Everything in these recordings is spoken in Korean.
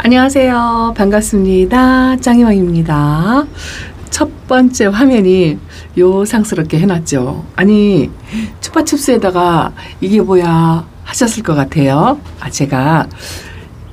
안녕하세요. 반갑습니다. 짱이왕입니다. 첫 번째 화면이 요상스럽게 해놨죠. 아니, 추파춥스에다가 이게 뭐야 하셨을 것 같아요. 제가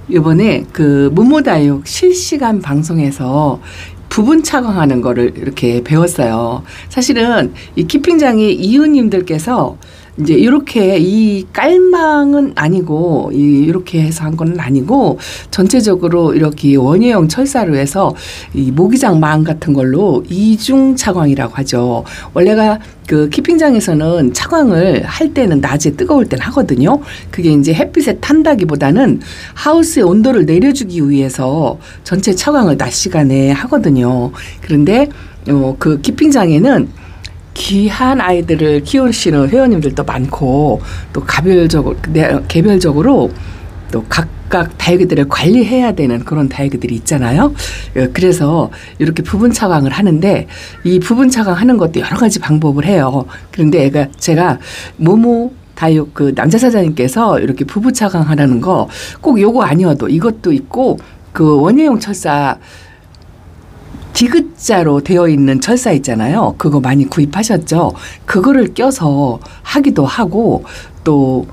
이번에 그 무모다육 실시간 방송에서 부분 착용하는 거를 이렇게 배웠어요. 사실은 이 키핑장의 이웃님들께서 이제 이렇게 이 깔망은 아니고 이렇게 해서 한 건 아니고 전체적으로 이렇게 원예형 철사로 해서 이 모기장 망 같은 걸로 이중 차광이라고 하죠. 원래가 그 키핑장에서는 차광을 할 때는 낮에 뜨거울 땐 하거든요. 그게 이제 햇빛에 탄다기보다는 하우스의 온도를 내려주기 위해서 전체 차광을 낮 시간에 하거든요. 그런데 그 키핑장에는 귀한 아이들을 키우시는 회원님들도 많고 또 개별적으로 또 각각 다육이들을 관리해야 되는 그런 다육이들이 있잖아요. 그래서 이렇게 부분 차광을 하는데 이 부분 차광하는 것도 여러 가지 방법을 해요. 그런데 제가 모모 다육 그 남자 사장님께서 이렇게 부부 차광하라는 거 꼭 요거 아니어도 이것도 있고 그 원예용 철사 디귿자로 되어 있는 철사 있잖아요. 그거 많이 구입하셨죠. 그거를 껴서 하기도 하고 또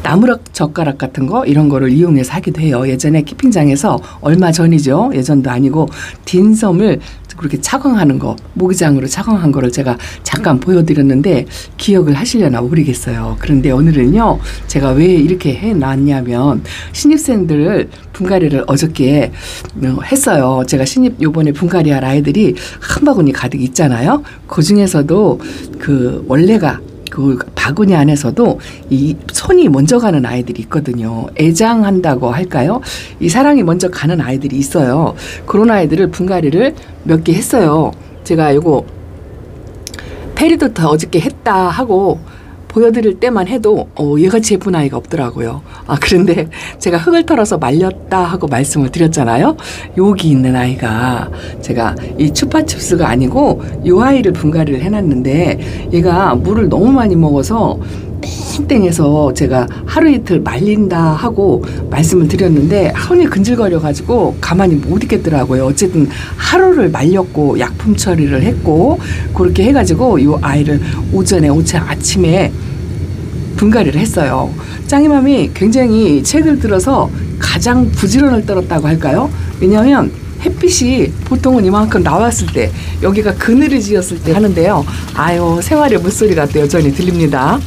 나무락 젓가락 같은 거 이런 거를 이용해서 하기도 해요. 예전에 키핑장에서 얼마 전이죠. 예전도 아니고 딘섬을 그렇게 착용하는 거, 모기장으로 착용한 거를 제가 잠깐 보여드렸는데 기억을 하시려나 모르겠어요. 그런데 오늘은요, 제가 왜 이렇게 해놨냐면 신입생들 분갈이를 어저께 했어요. 제가 신입 요번에 분갈이 할 아이들이 한 바구니 가득 있잖아요. 그 중에서도 그 원래가 그 바구니 안에서도 이 손이 먼저 가는 아이들이 있거든요. 애장한다고 할까요? 이 사랑이 먼저 가는 아이들이 있어요. 그런 아이들을 분갈이를 몇 개 했어요. 제가 요거 페리도트 어저께 했다 하고 보여드릴 때만 해도 얘같이 예쁜 아이가 없더라고요. 그런데 제가 흙을 털어서 말렸다 하고 말씀을 드렸잖아요. 여기 있는 아이가 제가 이 추파춥스가 아니고 이 아이를 분갈이를 해놨는데 얘가 물을 너무 많이 먹어서 땡땡해서 제가 하루 이틀 말린다 하고 말씀을 드렸는데 손이 근질거려가지고 가만히 못 있겠더라고요. 어쨌든 하루를 말렸고 약품 처리를 했고 그렇게 해가지고 이 아이를 오전에 아침에 분갈이를 했어요. 짱이맘이 굉장히 책을 들어서 가장 부지런을 떨었다고 할까요? 왜냐하면 햇빛이 보통은 이만큼 나왔을 때 여기가 그늘을 지었을 때 하는데요. 생활의 물소리가 또 여전히 들립니다.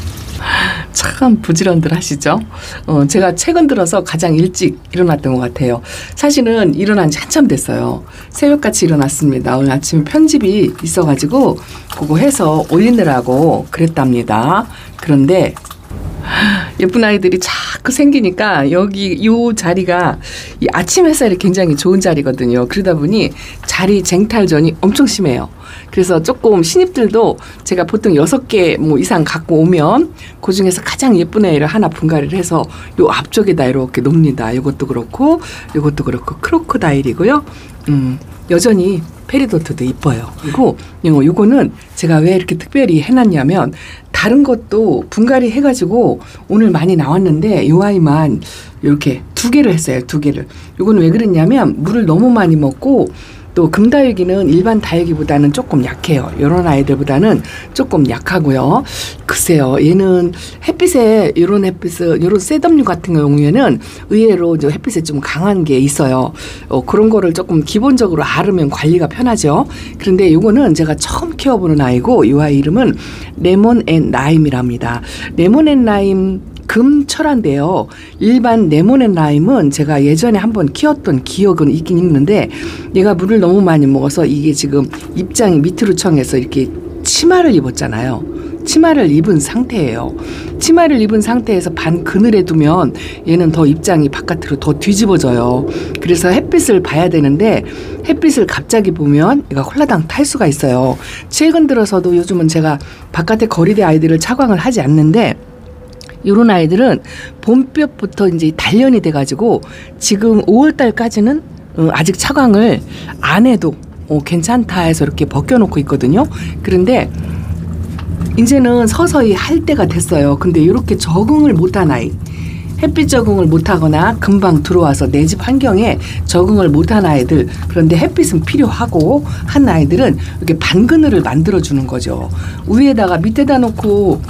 참 부지런들 하시죠. 제가 최근 들어서 가장 일찍 일어났던 것 같아요. 사실은 일어난 지 한참 됐어요. 새벽같이 일어났습니다. 오늘 아침에 편집이 있어가지고 그거 해서 올리느라고 그랬답니다. 그런데 예쁜 아이들이 자꾸 생기니까 여기 요 자리가 이 아침 햇살이 굉장히 좋은 자리거든요. 그러다 보니 자리 쟁탈전이 엄청 심해요. 그래서 조금 신입들도 제가 보통 6개 뭐 이상 갖고 오면 그 중에서 가장 예쁜 애를 하나 분갈이를 해서 요 앞쪽에다 이렇게 놓습니다. 이것도 그렇고 크로커다일이고요. 여전히 페리도트도 이뻐요. 그리고 요거는 제가 왜 이렇게 특별히 해놨냐면 다른 것도 분갈이 해가지고 오늘 많이 나왔는데 요 아이만 이렇게 2개를 했어요. 2개를. 요거는 왜 그랬냐면 물을 너무 많이 먹고 또 금다육이는 일반 다육이보다는 조금 약해요. 이런 아이들보다는 조금 약하고요. 글쎄요, 얘는 햇빛에 이런 셋업류 같은 경우에는 의외로 햇빛에 좀 강한 게 있어요. 그런 거를 조금 기본적으로 알으면 관리가 편하죠. 그런데 이거는 제가 처음 키워보는 아이고 이 아이 이름은 레몬 앤 라임이랍니다. 레몬 앤 라임 금철한데요. 일반 레몬 앤 라임은 제가 예전에 한번 키웠던 기억은 있긴 있는데 얘가 물을 너무 많이 먹어서 이게 지금 입장이 밑으로 청해서 이렇게 치마를 입었잖아요. 치마를 입은 상태예요. 치마를 입은 상태에서 반 그늘에 두면 얘는 더 입장이 바깥으로 더 뒤집어져요. 그래서 햇빛을 봐야 되는데 햇빛을 갑자기 보면 얘가 홀라당 탈 수가 있어요. 최근 들어서도 요즘은 제가 바깥에 거리대 아이들을 차광을 하지 않는데 이런 아이들은 봄볕부터 이제 단련이 돼가지고 지금 5월달까지는 아직 차광을 안 해도 괜찮다 해서 이렇게 벗겨놓고 있거든요. 그런데 이제는 서서히 할 때가 됐어요. 근데 이렇게 적응을 못한 아이, 햇빛 적응을 못하거나 금방 들어와서 내 집 환경에 적응을 못한 아이들, 그런데 햇빛은 필요하고 한 아이들은 이렇게 반그늘을 만들어주는 거죠. 위에다가 밑에다 놓고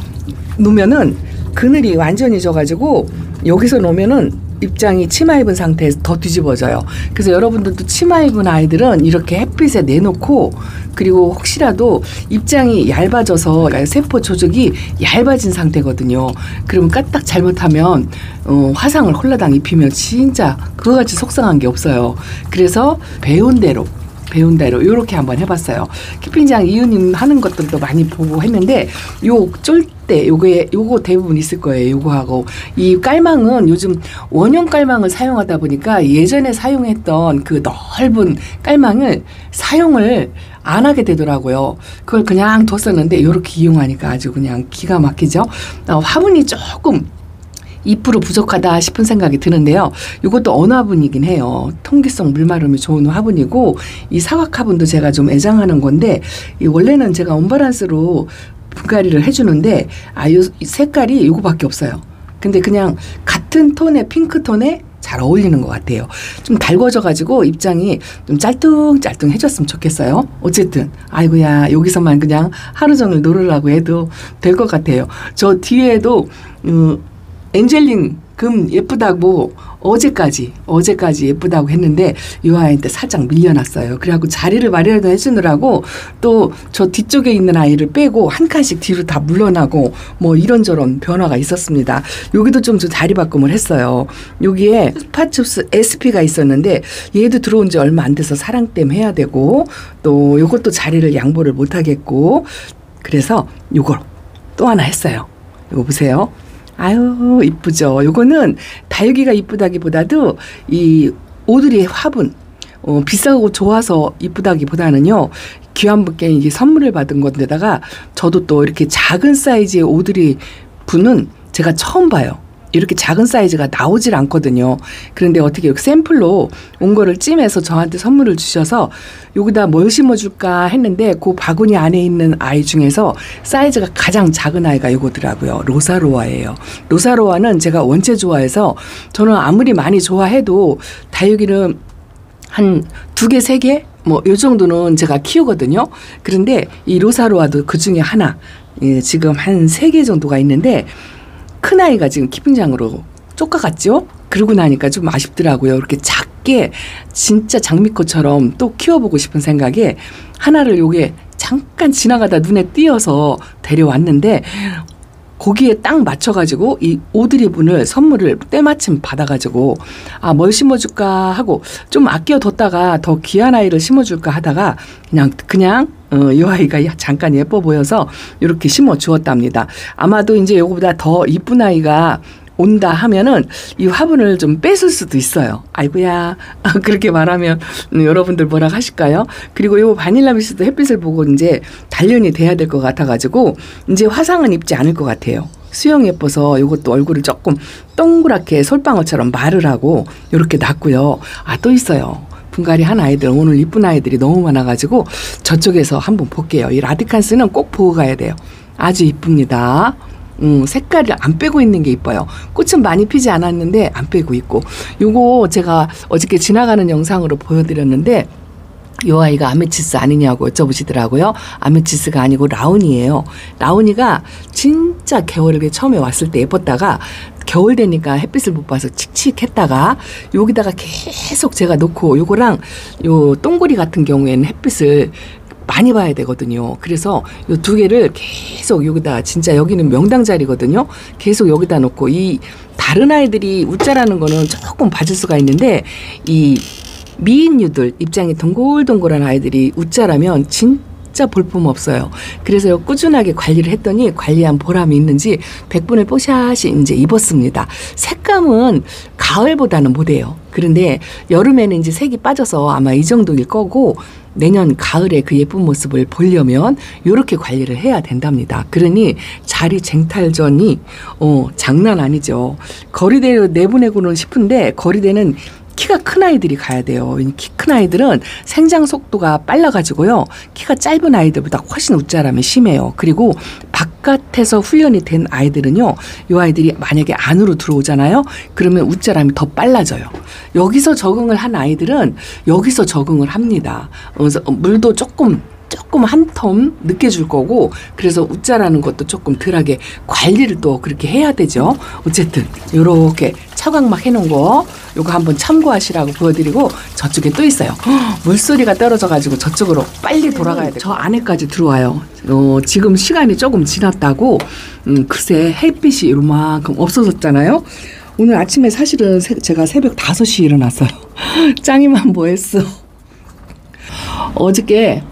놓으면은 그늘이 완전히 져가지고 여기서 놓으면은 입장이 치마 입은 상태에서 더 뒤집어져요. 그래서 여러분들도 치마 입은 아이들은 이렇게 햇빛에 내놓고, 그리고 혹시라도 입장이 얇아져서 세포 조직이 얇아진 상태거든요. 그러면 까딱 잘못하면 화상을 홀라당 입히면 진짜 그거같이 속상한 게 없어요. 그래서 배운 대로 이렇게 한번 해봤어요. 키핑장 이유님 하는 것들도 많이 보고 했는데 요 쫄대 요거 대부분 있을 거예요. 요거하고 이 깔망은 요즘 원형 깔망을 사용하다 보니까 예전에 사용했던 그 넓은 깔망을 사용을 안 하게 되더라고요. 그걸 그냥 뒀었는데 이렇게 이용하니까 아주 그냥 기가 막히죠. 화분이 조금 2% 부족하다 싶은 생각이 드는데요. 이것도 언 화분이긴 해요. 통기성 물마름이 좋은 화분이고, 이 사각 화분도 제가 좀 애장하는 건데, 이 원래는 제가 언바란스로 분갈이를 해주는데 요 색깔이 요거밖에 없어요. 근데 그냥 같은 톤의 핑크톤에 잘 어울리는 것 같아요. 좀 달궈져가지고 입장이 좀 짤뚱짤뚱해졌으면 좋겠어요. 어쨌든 아이고야, 여기서만 그냥 하루 종일 놀으라고 해도 될 것 같아요. 저 뒤에도 엔젤링 금 예쁘다고 어제까지 예쁘다고 했는데 이 아이한테 살짝 밀려났어요. 그래갖고 자리를 마련을 해주느라고 또 저 뒤쪽에 있는 아이를 빼고 한 칸씩 뒤로 다 물러나고 뭐 이런저런 변화가 있었습니다. 여기도 좀 자리 바꿈을 했어요. 여기에 스파춥스 SP가 있었는데 얘도 들어온 지 얼마 안 돼서 사랑댐 해야 되고, 또 요것도 자리를 양보를 못 하겠고, 그래서 요걸 또 하나 했어요. 이거 보세요. 아유 이쁘죠. 요거는 다육이가 이쁘다기보다도 이 오드리 화분 비싸고 좋아서 이쁘다기보다는요, 귀한 분께 이게 선물을 받은 건데다가 저도 또 이렇게 작은 사이즈의 오드리 분은 제가 처음 봐요. 이렇게 작은 사이즈가 나오질 않거든요. 그런데 어떻게 이렇게 샘플로 온 거를 찜해서 저한테 선물을 주셔서 여기다 뭘 심어줄까 했는데 그 바구니 안에 있는 아이 중에서 사이즈가 가장 작은 아이가 이거더라고요. 로사로아예요. 로사로아는 제가 원체 좋아해서 저는 아무리 많이 좋아해도 다육이는 한 2개, 3개? 뭐 요 정도는 제가 키우거든요. 그런데 이 로사로아도 그 중에 하나, 지금 한 3개 정도가 있는데 큰 아이가 지금 키핑장으로 쫓아갔죠. 그러고 나니까 좀 아쉽더라고요. 이렇게 작게 진짜 장미꽃처럼 또 키워보고 싶은 생각에 하나를 요게 잠깐 지나가다 눈에 띄어서 데려왔는데 거기에 딱 맞춰가지고 이 오드리 분을 선물을 때마침 받아가지고 뭘 심어줄까 하고 좀 아껴뒀다가 더 귀한 아이를 심어줄까 하다가 그냥 이 아이가 잠깐 예뻐 보여서 이렇게 심어 주었답니다. 아마도 이제 요거보다 더 이쁜 아이가 온다 하면은 이 화분을 좀 뺏을 수도 있어요. 아이고야, 그렇게 말하면 여러분들 뭐라 하실까요? 그리고 요 바닐라 미스도 햇빛을 보고 이제 단련이 돼야 될 것 같아가지고 이제 화상은 입지 않을 것 같아요. 수영 예뻐서 이것도 얼굴을 조금 동그랗게 솔방울처럼 말을 하고 이렇게 놨고요. 또 있어요. 분갈이 한 아이들, 오늘 이쁜 아이들이 너무 많아가지고 저쪽에서 한번 볼게요. 이 라디칸스는 꼭 보고 가야 돼요. 아주 이쁩니다. 색깔을 안 빼고 있는 게 이뻐요. 꽃은 많이 피지 않았는데 안 빼고 있고, 요거 제가 어저께 지나가는 영상으로 보여드렸는데 요 아이가 아메치스 아니냐고 여쭤보시더라고요. 아메치스가 아니고 라우니예요. 라우니가 진짜 겨울에 처음에 왔을 때 예뻤다가 겨울 되니까 햇빛을 못 봐서 칙칙했다가 여기다가 계속 제가 놓고, 요거랑 요 똥구리 같은 경우에는 햇빛을 많이 봐야 되거든요. 그래서 이 2개를 계속 여기다, 진짜 여기는 명당 자리거든요. 계속 여기다 놓고, 이 다른 아이들이 웃자라는 거는 조금 봐줄 수가 있는데 이 미인류들 입장이 동글동글한 아이들이 웃자라면 진짜 볼품 없어요. 그래서 꾸준하게 관리를 했더니 관리한 보람이 있는지 100분의 뽀샷이 이제 입었습니다. 색감은 가을보다는 못해요. 그런데 여름에는 이제 색이 빠져서 아마 이 정도일 거고, 내년 가을에 그 예쁜 모습을 보려면 이렇게 관리를 해야 된답니다. 그러니 자리 쟁탈전이 장난 아니죠. 거리대로 내보내고는 싶은데 거리대는 키가 큰 아이들이 가야 돼요. 키 큰 아이들은 생장 속도가 빨라가지고요. 키가 짧은 아이들보다 훨씬 웃자람이 심해요. 그리고 바깥에서 훈련이 된 아이들은요. 이 아이들이 만약에 안으로 들어오잖아요. 그러면 웃자람이 더 빨라져요. 여기서 적응을 한 아이들은 여기서 적응을 합니다. 물도 조금 한 텀 늦게 줄 거고, 그래서 웃자라는 것도 조금 덜하게 관리를 또 그렇게 해야 되죠. 어쨌든 요렇게 차광막 해놓은 거 요거 한번 참고하시라고 보여드리고, 저쪽에 또 있어요. 물소리가 떨어져가지고 저쪽으로 빨리 돌아가야 돼요. 저 안에까지 들어와요. 지금 시간이 조금 지났다고. 글쎄 햇빛이 이만큼 없어졌잖아요. 오늘 아침에 사실은 제가 새벽 5시에 일어났어요. 짱이만 뭐 했어. 어저께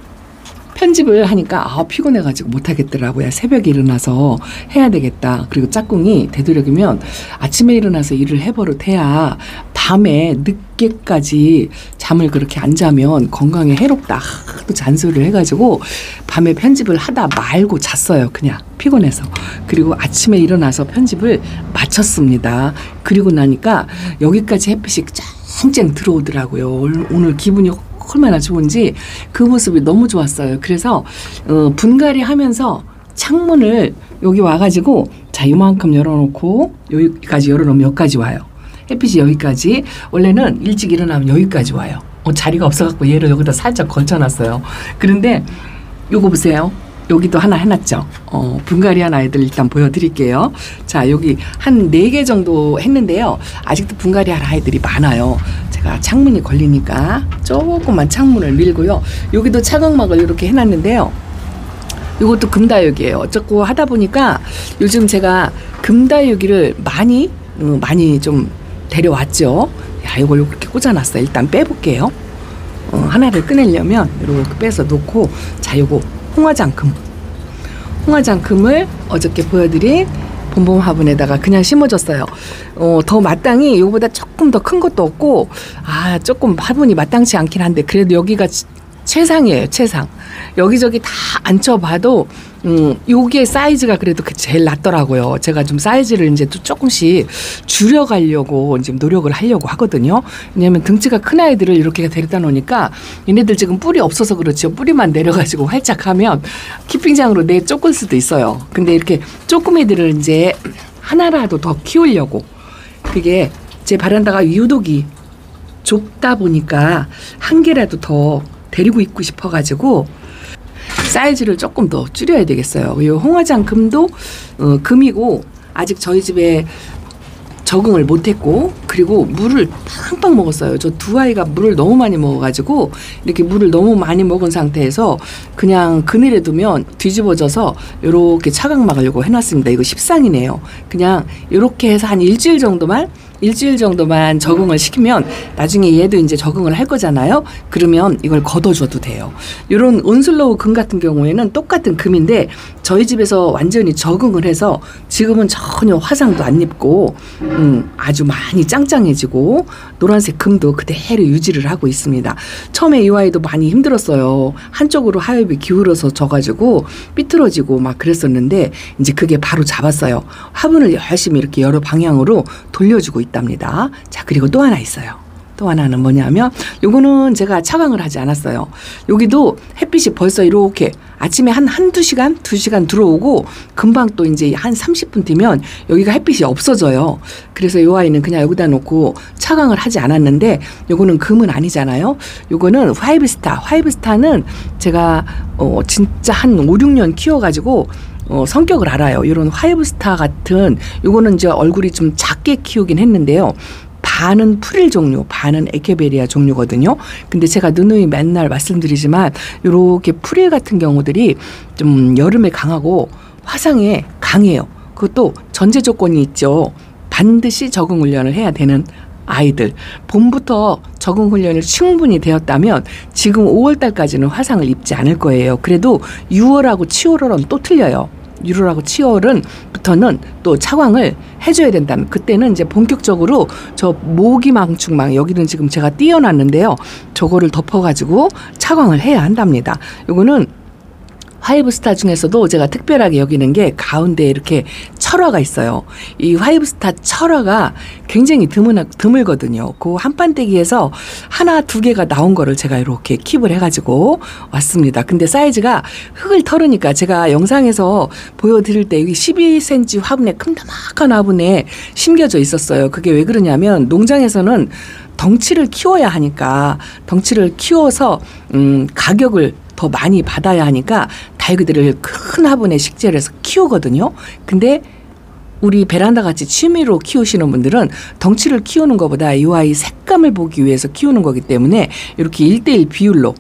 편집을 하니까 피곤해가지고 못하겠더라고요. 새벽에 일어나서 해야 되겠다. 그리고 짝꿍이 되도록이면 아침에 일어나서 일을 해버릇해야 밤에 늦게까지 잠을 그렇게 안 자면 건강에 해롭다. 하도 잔소리를 해가지고 밤에 편집을 하다 말고 잤어요. 그냥 피곤해서. 그리고 아침에 일어나서 편집을 마쳤습니다. 그리고 나니까 여기까지 햇빛이 쨍쨍 들어오더라고요. 오늘 기분이 얼마나 좋은지 그 모습이 너무 좋았어요. 그래서 분갈이 하면서 창문을 여기 와가지고 자 이만큼 열어놓고 여기까지 열어놓으면 여기까지 와요. 햇빛이 여기까지. 원래는 일찍 일어나면 여기까지 와요. 자리가 없어갖고 얘를 여기다 살짝 걸쳐놨어요. 그런데 요거 보세요. 여기도 하나 해놨죠. 분갈이한 아이들 일단 보여드릴게요. 자, 여기 한 4개 정도 했는데요. 아직도 분갈이한 아이들이 많아요. 제가 창문이 걸리니까 조금만 창문을 밀고요. 여기도 차광막을 이렇게 해놨는데요. 이것도 금다육이에요. 어쩌고 하다 보니까 요즘 제가 금다육이를 많이 좀 데려왔죠. 야, 이걸 이렇게 꽂아놨어요. 일단 빼볼게요. 하나를 꺼내려면 이렇게 빼서 놓고, 자, 요거 홍화장금을 어저께 보여드린 봄봄 화분에다가 그냥 심어줬어요. 더 마땅히 이거보다 조금 더 큰 것도 없고, 조금 화분이 마땅치 않긴 한데 그래도 여기가 최상이에요. 최상. 여기저기 다 앉혀봐도 요게 사이즈가 그래도 제일 낫더라고요. 제가 좀 사이즈를 이제 또 조금씩 줄여가려고 지금 노력을 하려고 하거든요. 왜냐하면 등치가 큰 아이들을 이렇게 데려다 놓으니까 얘네들 지금 뿔이 없어서 그렇죠. 뿌리만 내려가지고 활짝 하면 키핑장으로 쫓길 수도 있어요. 근데 이렇게 조그매들을 이제 하나라도 더 키우려고, 그게 제 베란다가 유독이 좁다 보니까 한 개라도 더 데리고 있고 싶어가지고 사이즈를 조금 더 줄여야 되겠어요. 이 홍화장금도 금이고 아직 저희 집에 적응을 못했고, 그리고 물을 팡팡 먹었어요. 저 두 아이가 물을 너무 많이 먹어가지고 이렇게 물을 너무 많이 먹은 상태에서 그냥 그늘에 두면 뒤집어져서 이렇게 차광막을 요거 해놨습니다. 이거 십상이네요. 그냥 이렇게 해서 한 일주일 정도만 적응을 시키면 나중에 얘도 이제 적응을 할 거잖아요. 그러면 이걸 걷어줘도 돼요. 이런 온슬로우 금 같은 경우에는 똑같은 금인데 저희 집에서 완전히 적응을 해서 지금은 전혀 화상도 안 입고 아주 많이 짱짱해지고 노란색 금도 그대로 유지를 하고 있습니다. 처음에 이 아이도 많이 힘들었어요. 한쪽으로 하엽이 기울어서 져가지고 삐뚤어지고 막 그랬었는데 이제 그게 바로 잡았어요. 화분을 열심히 이렇게 여러 방향으로 돌려주고 있답니다. 자, 그리고 또 하나 있어요. 또 하나는 뭐냐면 요거는 제가 차광을 하지 않았어요. 여기도 햇빛이 벌써 이렇게 아침에 한두 시간 들어오고 금방 또 이제 한 30분 뒤면 여기가 햇빛이 없어져요. 그래서 이 아이는 그냥 여기다 놓고 차광을 하지 않았는데, 요거는 금은 아니잖아요. 요거는 화이브스타는 제가 진짜 한 5, 6년 키워가지고 성격을 알아요. 이런 화이브스타 같은 요거는 이제 얼굴이 좀 작게 키우긴 했는데요. 반은 프릴 종류, 반은 에케베리아 종류거든요. 근데 제가 누누이 맨날 말씀드리지만 이렇게 프릴 같은 경우들이 좀 여름에 강하고 화상에 강해요. 그것도 전제 조건이 있죠. 반드시 적응 훈련을 해야 되는 아이들. 봄부터 적응 훈련을 충분히 되었다면 지금 5월 달까지는 화상을 입지 않을 거예요. 그래도 6월하고 7월은 또 틀려요. 6월하고 7월부터는 또 차광을 해줘야 된다면 그때는 이제 본격적으로 저 모기망충망 여기는 지금 제가 띄워놨는데요. 저거를 덮어가지고 차광을 해야 한답니다. 요거는 화이브스타 중에서도 제가 특별하게 여기는 게 가운데 이렇게 철화가 있어요. 이 화이브스타 철화가 굉장히 드물거든요. 그 한판대기에서 하나 두 개가 나온 거를 제가 이렇게 킵을 해가지고 왔습니다. 근데 사이즈가 흙을 털으니까 제가 영상에서 보여드릴 때 여기 12cm 화분에 큼다막한 화분에 심겨져 있었어요. 그게 왜 그러냐면 농장에서는 덩치를 키워야 하니까 덩치를 키워서 가격을 더 많이 받아야 하니까 달그들을 큰 화분에 식재를 해서 키우거든요. 근데 우리 베란다 같이 취미로 키우시는 분들은 덩치를 키우는 것보다 이 아이 색감을 보기 위해서 키우는 거기 때문에 이렇게 1:1 비율로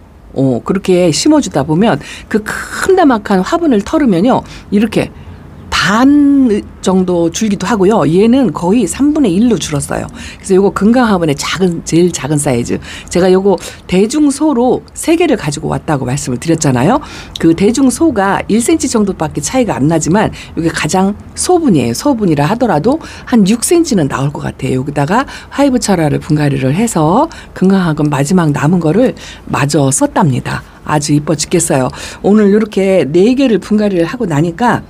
그렇게 심어주다 보면 그 큰 다막한 화분을 털으면요 이렇게 반 정도 줄기도 하고요. 얘는 거의 3분의 1로 줄었어요. 그래서 요거 금강 화분의 제일 작은 사이즈. 제가 요거 대중소로 3개를 가지고 왔다고 말씀을 드렸잖아요. 그 대중소가 1cm 정도밖에 차이가 안 나지만 이게 가장 소분이에요. 소분이라 하더라도 한 6cm는 나올 것 같아요. 여기다가 화이브 철화를 분갈이를 해서 금강 화분 마지막 남은 거를 마저 썼답니다. 아주 이뻐 죽겠어요. 오늘 이렇게 4개를 분갈이를 하고 나니까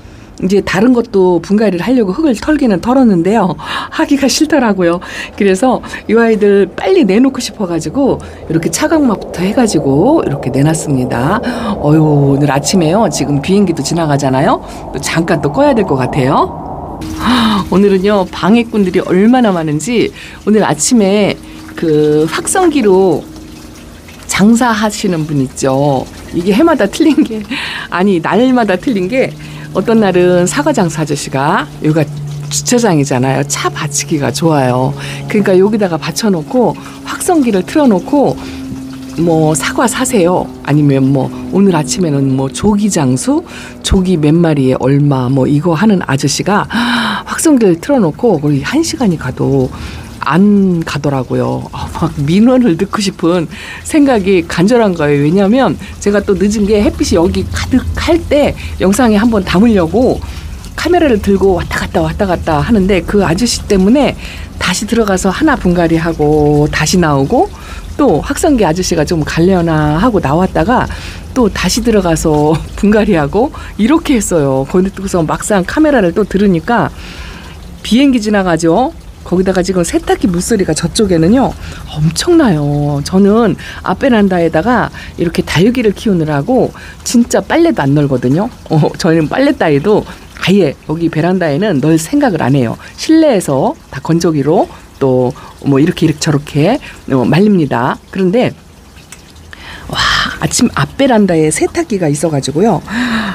이제 다른 것도 분갈이를 하려고 흙을 털기는 털었는데요. 하기가 싫더라고요. 그래서 이 아이들 빨리 내놓고 싶어가지고 이렇게 차각막부터 해가지고 이렇게 내놨습니다. 오늘 아침에요. 지금 비행기도 지나가잖아요. 또 잠깐 또 꺼야 될 것 같아요. 오늘은요 방해꾼들이 얼마나 많은지 오늘 아침에 그 확성기로 장사하시는 분 있죠. 이게 해마다 틀린 게 아니 날마다 틀린 게 어떤 날은 사과장사 아저씨가 여기가 주차장이잖아요. 차 받치기가 좋아요. 그러니까 여기다가 받쳐놓고 확성기를 틀어놓고 뭐 사과 사세요. 아니면 뭐 오늘 아침에는 뭐 조기 장수, 조기 몇 마리에 얼마 뭐 이거 하는 아저씨가 확성기를 틀어놓고 거의 1시간이 가도 안 가더라고요. 막 민원을 넣고 싶은 생각이 간절한 거예요. 왜냐하면 제가 또 늦은 게 햇빛이 여기 가득할 때 영상에 한번 담으려고 카메라를 들고 왔다 갔다 하는데 그 아저씨 때문에 다시 들어가서 하나 분갈이하고 다시 나오고 또 확성기 아저씨가 좀 갈려나 하고 나왔다가 또 다시 들어가서 분갈이하고 이렇게 했어요. 거기서 막상 카메라를 또 들으니까 비행기 지나가죠. 거기다가 지금 세탁기 물소리가 저쪽에는요 엄청나요. 저는 앞베란다에다가 이렇게 다육이를 키우느라고 진짜 빨래도 안 널거든요. 저는 빨래 따위도 아예 여기 베란다에는 널 생각을 안 해요. 실내에서 다 건조기로 또 뭐 이렇게 저렇게 말립니다. 그런데 와 아침 앞베란다에 세탁기가 있어가지고요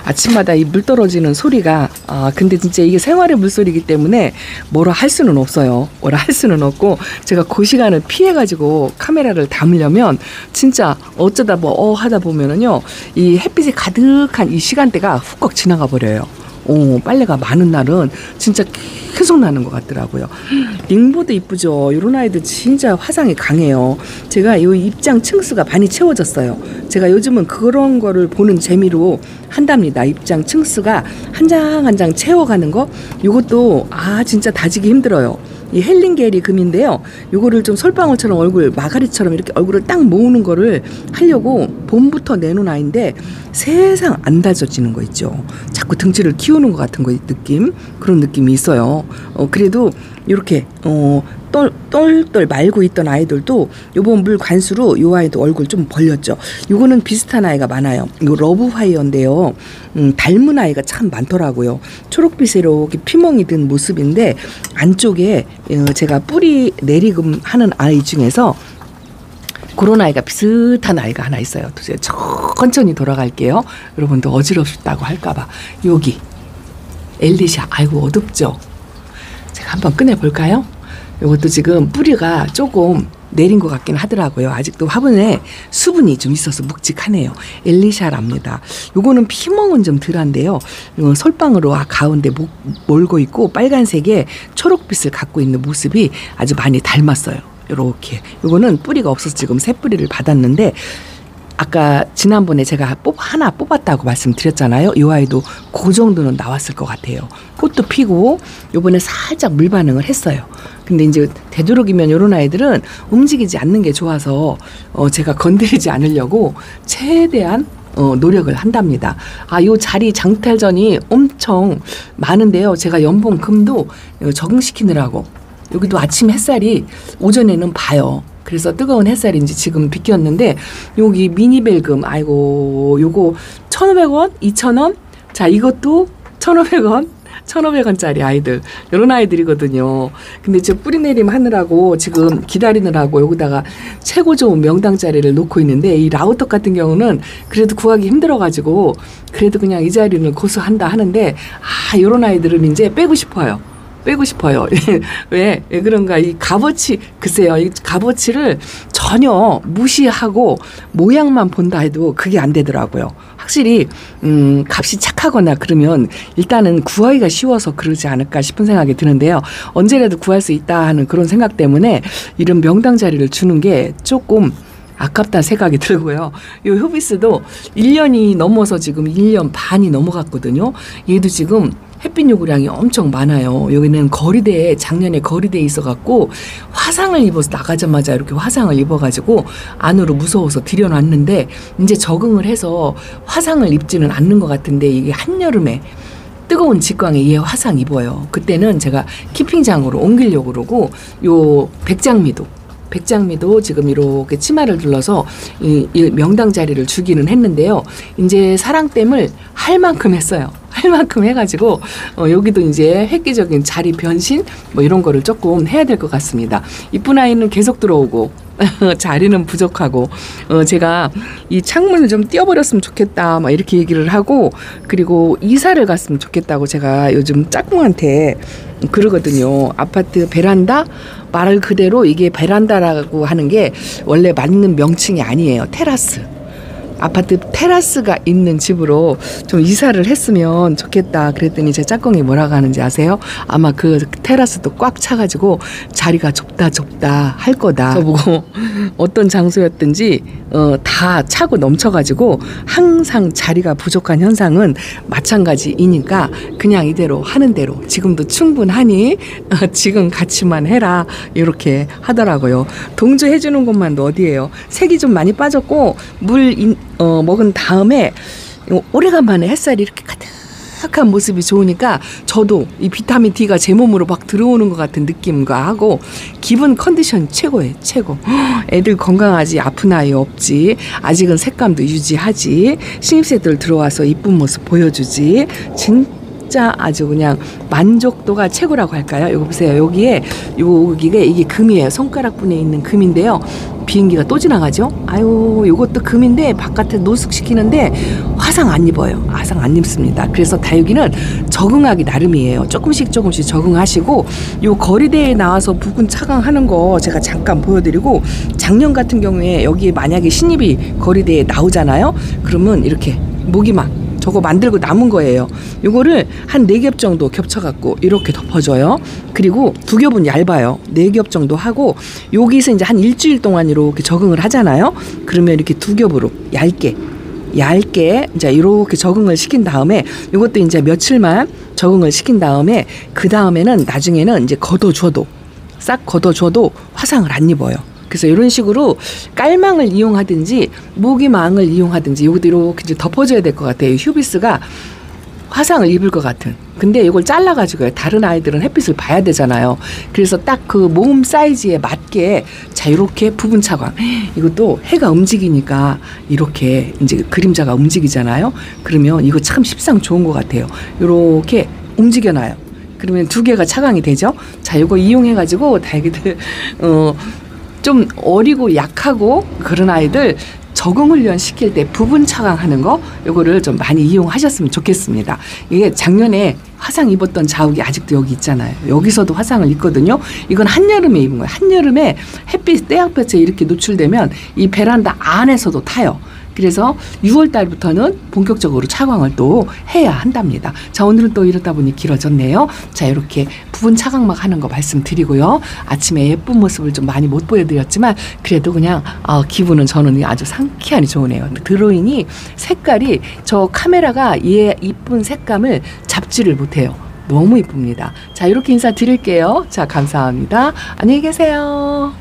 아침마다 이 물 떨어지는 소리가 근데 진짜 이게 생활의 물소리이기 때문에 뭐라 할 수는 없어요. 뭐라 할 수는 없고 제가 그 시간을 피해가지고 카메라를 담으려면 진짜 어쩌다 뭐 하다 보면은요 이 햇빛이 가득한 이 시간대가 훅 지나가 버려요. 빨래가 많은 날은 진짜 계속 나는 것 같더라고요. 링보드 이쁘죠. 이런 아이들 진짜 화상이 강해요. 제가 이 입장 층수가 많이 채워졌어요. 제가 요즘은 그런 거를 보는 재미로 한답니다. 입장 층수가 한 장 한 장 채워가는 거. 이것도 진짜 다지기 힘들어요. 이 헬링게리 금인데요. 요거를 좀 솔방울처럼 얼굴 마가리처럼 이렇게 얼굴을 딱 모으는 거를 하려고 봄부터 내놓은 아이인데 세상 안 다져지는 거 있죠. 자꾸 등치를 키우는 것 같은 거 느낌 그런 느낌이 있어요. 그래도 이렇게 똘똘 말고 있던 아이들도 요번 물 관수로 요 아이도 얼굴 좀 벌렸죠. 요거는 비슷한 아이가 많아요. 이거 러브화이어인데요. 닮은 아이가 참 많더라고요. 초록빛에 이렇게 피멍이 든 모습인데 안쪽에 제가 뿌리 내리금 하는 아이 중에서 그런 아이가 비슷한 아이가 하나 있어요. 제가 천천히 돌아갈게요. 여러분도 어지럽다고 할까봐. 여기 엘리샤. 아이고 어둡죠. 제가 한번 꺼내볼까요? 이것도 지금 뿌리가 조금 내린 것 같긴 하더라고요. 아직도 화분에 수분이 좀 있어서 묵직하네요. 엘리샤랍니다. 요거는 피멍은 좀 덜한데요. 이건 솔방으로 가운데 몰고 있고 빨간색의 초록빛을 갖고 있는 모습이 아주 많이 닮았어요. 요렇게. 요거는 뿌리가 없어서 지금 새 뿌리를 받았는데 아까 지난번에 제가 하나 뽑았다고 말씀드렸잖아요. 이 아이도 그 정도는 나왔을 것 같아요. 꽃도 피고 요번에 살짝 물 반응을 했어요. 근데 이제 되도록이면 이런 아이들은 움직이지 않는 게 좋아서 제가 건드리지 않으려고 최대한 노력을 한답니다. 요 자리 장탈전이 엄청 많은데요. 제가 연봉금도 적응시키느라고 여기도 아침 햇살이 오전에는 봐요. 그래서 뜨거운 햇살인지 지금 비켰는데 여기 미니벨금 아이고 요거 1,500원, 2,000원 자 이것도 1,500원 1,500원짜리 아이들 이런 아이들이거든요. 근데 저 뿌리내림 하느라고 지금 기다리느라고 여기다가 최고 좋은 명당자리를 놓고 있는데 이 라우떡 같은 경우는 그래도 구하기 힘들어가지고 그래도 그냥 이 자리는 고수한다 하는데 이런 아이들은 이제 빼고 싶어요. 왜 그런가 이 값어치 글쎄요 이 값어치를 전혀 무시하고 모양만 본다 해도 그게 안 되더라고요. 확실히 값이 착하거나 그러면 일단은 구하기가 쉬워서 그러지 않을까 싶은 생각이 드는데요. 언제라도 구할 수 있다 하는 그런 생각 때문에 이런 명당 자리를 주는 게 조금 아깝다는 생각이 들고요. 이 휴비스도 1년이 넘어서 지금 1년 반이 넘어갔거든요. 얘도 지금 햇빛 요구량이 엄청 많아요. 여기는 거리대에 작년에 거리대에 있어갖고 화상을 입어서 나가자마자 이렇게 화상을 입어가지고 안으로 무서워서 들여놨는데 이제 적응을 해서 화상을 입지는 않는 것 같은데 이게 한여름에 뜨거운 직광에 얘 화상 입어요. 그때는 제가 키핑장으로 옮기려고 그러고 요 백장미도 지금 이렇게 치마를 둘러서 이 명당 자리를 주기는 했는데요. 이제 사랑댐을 할 만큼 했어요. 할 만큼 해가지고 여기도 이제 획기적인 자리 변신 뭐 이런 거를 조금 해야 될 것 같습니다. 이쁜 아이는 계속 들어오고 자리는 부족하고 제가 이 창문을 좀 띄워버렸으면 좋겠다 막 이렇게 얘기를 하고 그리고 이사를 갔으면 좋겠다고 제가 요즘 짝꿍한테 그러거든요. 아파트 베란다 말 그대로 이게 베란다라고 하는 게 원래 맞는 명칭이 아니에요. 테라스. 아파트 테라스가 있는 집으로 좀 이사를 했으면 좋겠다 그랬더니 제 짝꿍이 뭐라고 하는지 아세요? 아마 그 테라스도 꽉 차가지고 자리가 좁다 할 거다. 저보고 어떤 장소였든지 다 차고 넘쳐가지고 항상 자리가 부족한 현상은 마찬가지이니까 그냥 이대로 하는 대로 지금도 충분하니 지금 같이만 해라 이렇게 하더라고요. 동조해 주는 것만도 어디예요. 색이 좀 많이 빠졌고 먹은 다음에 오래간만에 햇살이 이렇게 가득한 모습이 좋으니까 저도 이 비타민 D가 제 몸으로 막 들어오는 것 같은 느낌과 하고 기분 컨디션 최고예요. 최고. 애들 건강하지 아픈 아이 없지. 아직은 색감도 유지하지. 신입생들 들어와서 이쁜 모습 보여주지. 진짜 아주 그냥 만족도가 최고라고 할까요? 이거 보세요. 여기에 이게 금이에요. 손가락분에 있는 금인데요. 비행기가 또 지나가죠. 아유 요것도 금인데 바깥에 노숙시키는데 화상 안 입어요. 화상 안 입습니다. 그래서 다육이는 적응하기 나름이에요. 조금씩 적응하시고 요 거리대에 나와서 부근 차강하는 거 제가 잠깐 보여드리고 작년 같은 경우에 여기에 만약에 신입이 거리대에 나오잖아요. 그러면 이렇게 모기막 저거 만들고 남은 거예요. 요거를 한 4겹 정도 겹쳐갖고 이렇게 덮어줘요. 그리고 2겹은 얇아요. 4겹 정도 하고 여기서 이제 한 일주일 동안 이렇게 적응을 하잖아요. 그러면 이렇게 2겹으로 얇게 이제 이렇게 적응을 시킨 다음에 요것도 이제 며칠만 적응을 시킨 다음에 그 다음에는 나중에는 이제 싹 걷어줘도 화상을 안 입어요. 그래서 이런 식으로 깔망을 이용하든지 모기망을 이용하든지 여기도 이렇게 이제 덮어줘야 될 것 같아요. 휴비스가 화상을 입을 것 같은. 근데 이걸 잘라가지고요. 다른 아이들은 햇빛을 봐야 되잖아요. 그래서 딱 그 몸 사이즈에 맞게 자 이렇게 부분 차광. 이것도 해가 움직이니까 이렇게 이제 그림자가 움직이잖아요. 그러면 이거 참 십상 좋은 것 같아요. 이렇게 움직여놔요. 그러면 2개가 차광이 되죠. 자 이거 이용해가지고 다육이들 좀 어리고 약하고 그런 아이들 적응 훈련 시킬 때 부분 차강하는 거 요거를 좀 많이 이용하셨으면 좋겠습니다. 이게 작년에 화상 입었던 자욱이 아직도 여기 있잖아요. 여기서도 화상을 입거든요. 이건 한여름에 입은 거예요. 한여름에 햇빛 태양볕에 이렇게 노출되면 이 베란다 안에서도 타요. 그래서 6월 달부터는 본격적으로 차광을 또 해야 한답니다. 자, 오늘은 또 이러다 보니 길어졌네요. 자, 이렇게 부분 차광막 하는 거 말씀드리고요. 아침에 예쁜 모습을 좀 많이 못 보여드렸지만 그래도 그냥 기분은 저는 아주 상쾌하니 좋으네요. 드로잉이 색깔이 저 카메라가 얘 이쁜 색감을 잡지를 못해요. 너무 이쁩니다. 자, 이렇게 인사드릴게요. 자, 감사합니다. 안녕히 계세요.